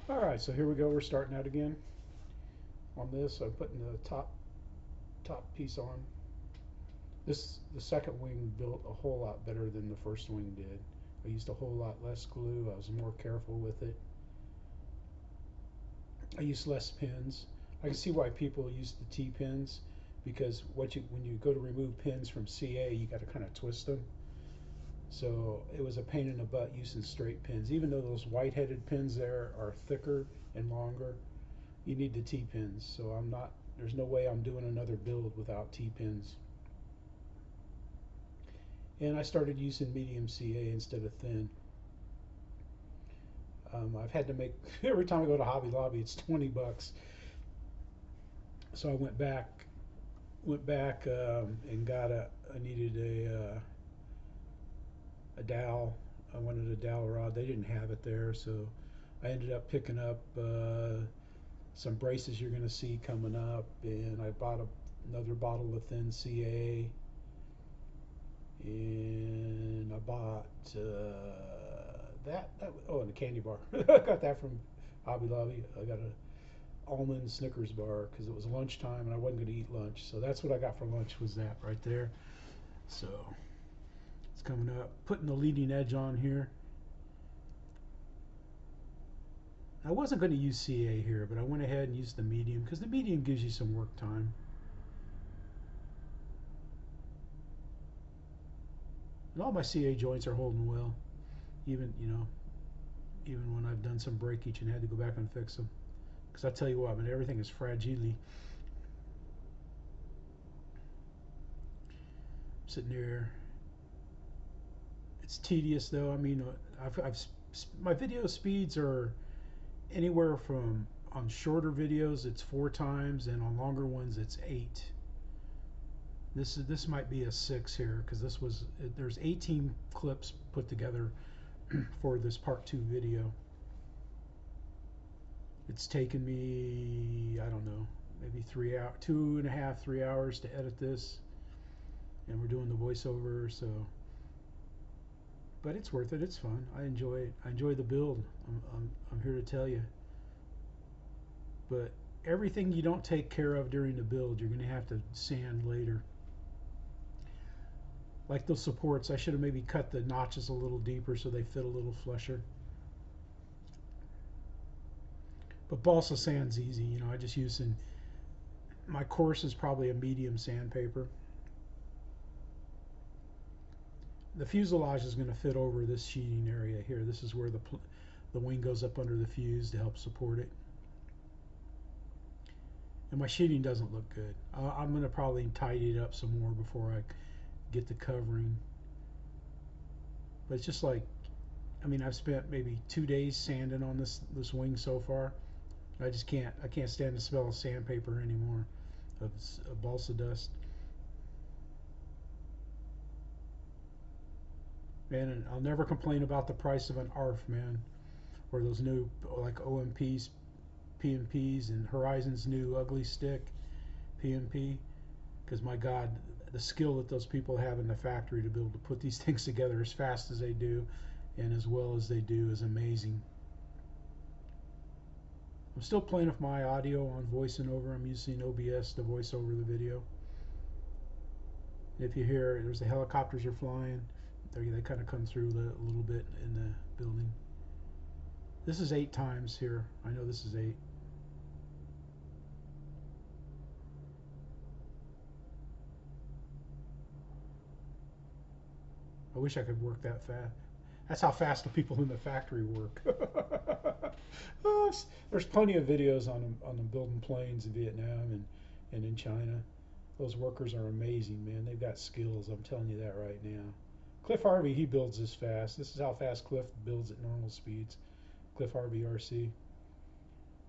All right, so here we go. We're starting out again on this. I'm putting the top piece on. The second wing built a whole lot better than the first wing did. I used a whole lot less glue. I was more careful with it. I used less pins. I can see why people use the T pins because when you go to remove pins from CA, you got to kind of twist them. So it was a pain in the butt using straight pins. Even though those white-headed pins there are thicker and longer, you need the T pins. So I'm not. There's no way I'm doing another build without T pins. And I started using medium CA instead of thin. I've had to make every time I go to Hobby Lobby, it's $20. So I went back and got a. I needed a dowel. I wanted a dowel rod. They didn't have it there, so I ended up picking up some braces you're going to see coming up, and I bought another bottle of thin CA, and I bought and a candy bar. I got that from Hobby Lobby. I got a almond Snickers bar because it was lunchtime and I wasn't going to eat lunch. So that's what I got for lunch was that right there. So it's coming up. Putting the leading edge on here. I wasn't going to use CA here, but I went ahead and used the medium because the medium gives you some work time. And all my CA joints are holding well, even even when I've done some breakage and had to go back and fix them. Because I tell you what, man, everything is fragile. Sitting there, it's tedious though. I mean, my video speeds are anywhere from on shorter videos it's 4 times, and on longer ones it's 8. This might be a 6 here because there's 18 clips put together for this part 2 video. It's taken me, I don't know, maybe 3 hours, 2.5, 3 hours to edit this, and we're doing the voiceover, so. But it's worth it. It's fun. I enjoy it. I enjoy the build. I'm here to tell you. But everything you don't take care of during the build, you're going to have to sand later. Like those supports, I should have maybe cut the notches a little deeper so they fit a little flusher. But balsa sand's easy. I just use my coarse is probably a medium sandpaper. The fuselage is going to fit over this sheeting area here. This is where the wing goes up under the fuse to help support it. And my sheeting doesn't look good. I'm going to probably tidy it up some more before I get the covering. But it's just like, I mean, I've spent maybe 2 days sanding on this wing so far. I can't stand the smell of sandpaper anymore, of balsa dust. Man, and I'll never complain about the price of an ARF, man, or those new like OMPs, PMPs, and Horizon's new ugly stick PMP. Because my God, the skill that those people have in the factory to be able to put these things together as fast as they do and as well as they do is amazing. I'm still playing with my audio on voicing over. I'm using OBS to voice over the video. If you hear, there's the helicopters are flying. They kind of come through a little bit in the building. This is 8 times here. I know this is 8. I wish I could work that fast. That's how fast the people in the factory work. There's plenty of videos on them building planes in Vietnam and in China. Those workers are amazing, man. They've got skills. I'm telling you that right now. Cliff Harvey, he builds this fast. This is how fast Cliff builds at normal speeds. Cliff Harvey RC.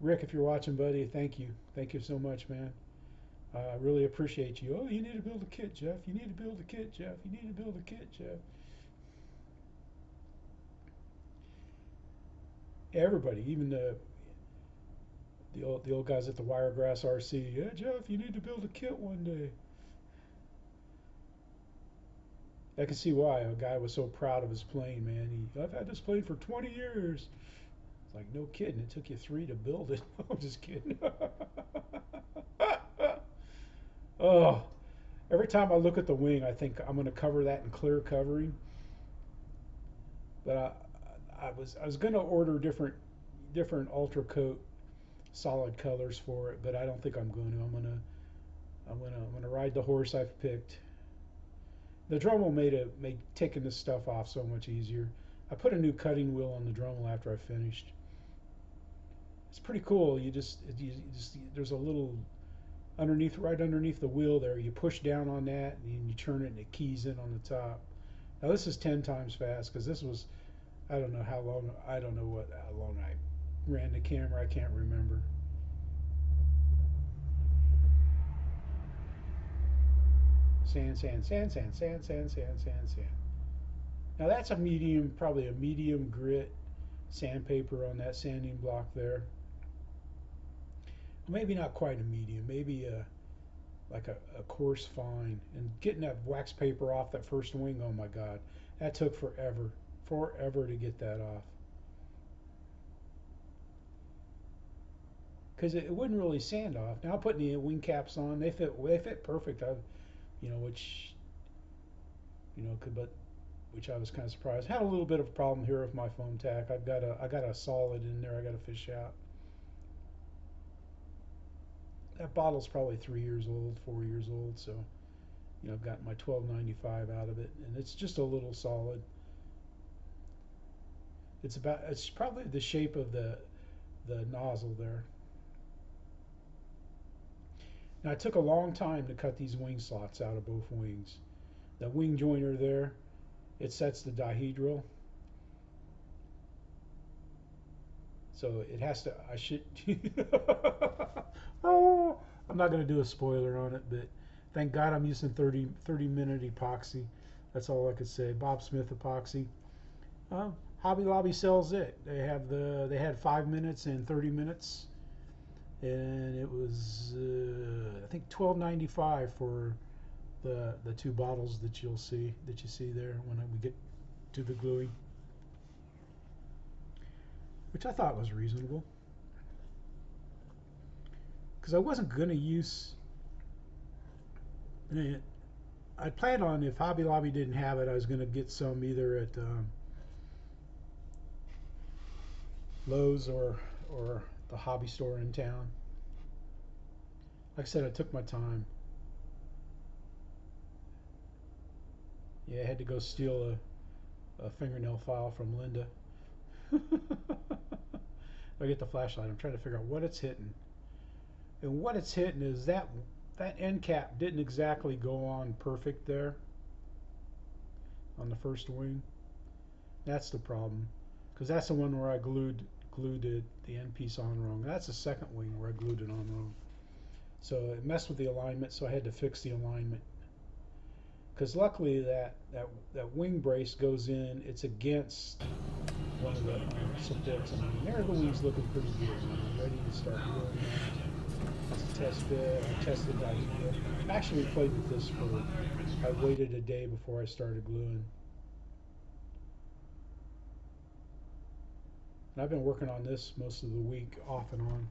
Rick, if you're watching, buddy, thank you. Thank you so much, man. I really appreciate you. Oh, you need to build a kit, Jeff. You need to build a kit, Jeff. You need to build a kit, Jeff. Everybody, even the old guys at the Wiregrass RC. Yeah, Jeff, you need to build a kit one day. I can see why a guy was so proud of his plane, man. I've had this plane for 20 years. It's like, no kidding, it took you 3 to build it. I'm just kidding. Oh, every time I look at the wing, I think I'm going to cover that in clear covering. But I was going to order different ultra coat solid colors for it, but I don't think I'm going to. I'm gonna ride the horse I've picked. The Dremel made taking this stuff off so much easier. I put a new cutting wheel on the Dremel after I finished. It's pretty cool. You just there's a little right underneath the wheel there. You push down on that and you turn it and it keys in on the top. Now this is 10 times fast because this was, I don't know how long, I don't know how long I ran the camera. I can't remember. Sand, sand, sand, sand, sand, sand, sand, sand, sand. Now that's a medium, probably a medium grit sandpaper on that sanding block there. Maybe not quite a medium, maybe like a coarse fine. And getting that wax paper off that first wing, oh my God, that took forever to get that off. Because it wouldn't really sand off. Now putting the wing caps on, they fit perfect. Which but which I was kind of surprised. Had a little bit of a problem here with my foam tack. I got a solid in there. I got to fish out. That bottle's probably 3 years old, 4 years old. So I've got my 1295 out of it, and it's just a little solid. It's probably the shape of the nozzle there. Now it took a long time to cut these wing slots out of both wings. The wing joiner there, it sets the dihedral. So it has to, I should, oh, I'm not going to do a spoiler on it, but thank God I'm using 30-minute epoxy. That's all I could say. Bob Smith epoxy. Hobby Lobby sells it. They had 5 minutes and 30 minutes, and it was I think $12.95 for the 2 bottles that you see there when we get to the gluing, which I thought was reasonable because I wasn't going to use. I planned on, if Hobby Lobby didn't have it, I was going to get some either at Lowe's or the hobby store in town. Like I said, I took my time. Yeah, I had to go steal a fingernail file from Linda. I get the flashlight. I'm trying to figure out what it's hitting. And what it's hitting is that end cap didn't exactly go on perfect there on the first wing. That's the problem, because that's the one where I glued the end piece on wrong. That's the second wing where I glued it on wrong. So it messed with the alignment, so I had to fix the alignment. Because luckily that wing brace goes in, it's against one of the supports. I mean, there the wing's looking pretty good. I'm ready to start gluing. It's a test fit. I tested that. I actually played with this I waited a day before I started gluing. And I've been working on this most of the week, off and on.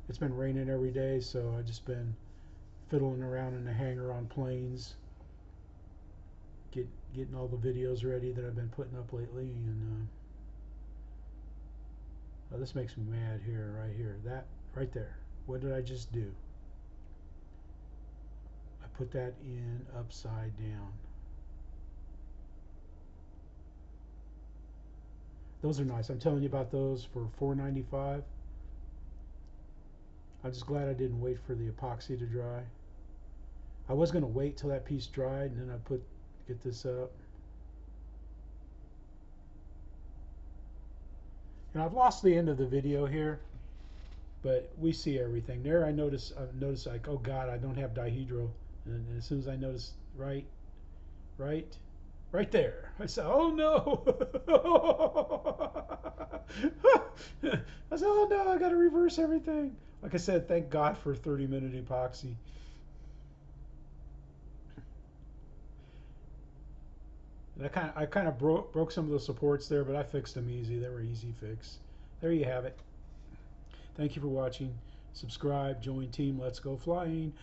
It's been raining every day, so I've just been fiddling around in the hangar on planes, getting all the videos ready that I've been putting up lately. And this makes me mad here, right here. That right there. What did I just do? I put that in upside down. Those are nice. I'm telling you about those for $4.95. I'm just glad I didn't wait for the epoxy to dry. I was going to wait till that piece dried and then I get this up. And I've lost the end of the video here, but we see everything. There I noticed like, oh God, I don't have dihedral. And as soon as I noticed right there, I said, oh no. I said, oh no, I got to reverse everything. Like I said, thank God for 30-minute epoxy. And I kind of broke some of the supports there, but I fixed them easy. They were easy fix. there you have it. Thank you for watching. Subscribe, join Team Let's Go Flying.